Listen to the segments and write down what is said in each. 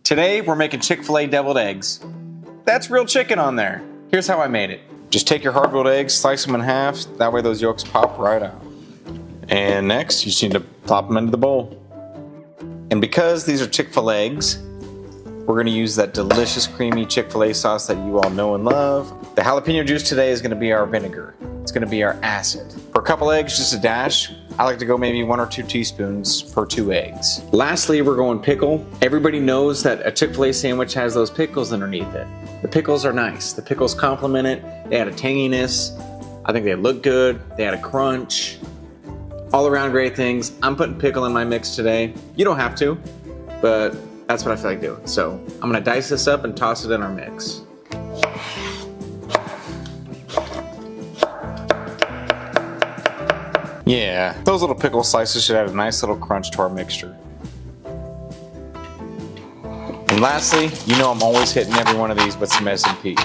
Today we're making Chick-fil-A deviled eggs. That's real chicken on there. Here's how I made it. Just take your hard-boiled eggs, slice them in half, that way those yolks pop right out. And next, you just need to plop them into the bowl. And because these are Chick-fil-A eggs, we're gonna use that delicious creamy Chick-fil-A sauce that you all know and love. The jalapeno juice today is gonna be our vinegar. It's gonna be our acid. For a couple eggs, just a dash. I like to go maybe 1 or 2 teaspoons per 2 eggs. Lastly, we're going pickle. Everybody knows that a Chick-fil-A sandwich has those pickles underneath it. The pickles are nice. The pickles complement it. They add a tanginess. I think they look good. They add a crunch. All around great things. I'm putting pickle in my mix today. You don't have to, but that's what I feel like doing. So I'm gonna dice this up and toss it in our mix. Yeah, those little pickle slices should add a nice little crunch to our mixture. And lastly, you know I'm always hitting every one of these with some S&P.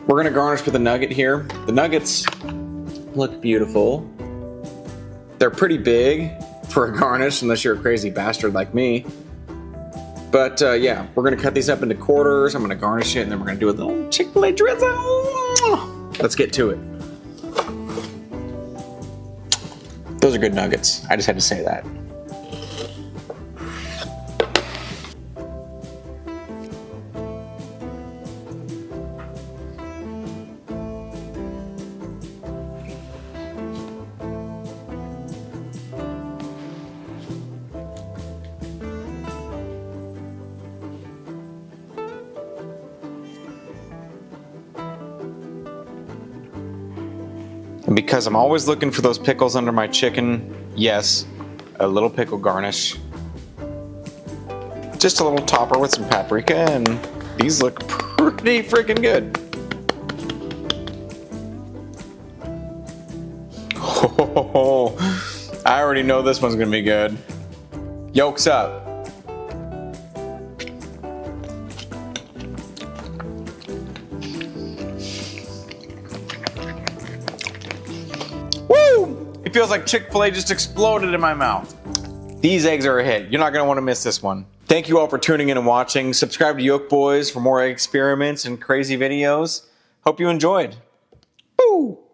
We're gonna garnish with a nugget here. The nuggets look beautiful. They're pretty big for a garnish, unless you're a crazy bastard like me. But yeah, we're gonna cut these up into quarters. I'm gonna garnish it, and then we're gonna do a little Chick-fil-A drizzle. Let's get to it. Those are good nuggets. I just had to say that. And because I'm always looking for those pickles under my chicken, yes, a little pickle garnish. Just a little topper with some paprika, and these look pretty freaking good. Oh, I already know this one's gonna be good. Yolks up. It feels like Chick-fil-A just exploded in my mouth. These eggs are a hit. You're not gonna wanna miss this one. Thank you all for tuning in and watching. Subscribe to Yolk Boys for more egg experiments and crazy videos. Hope you enjoyed. Boo!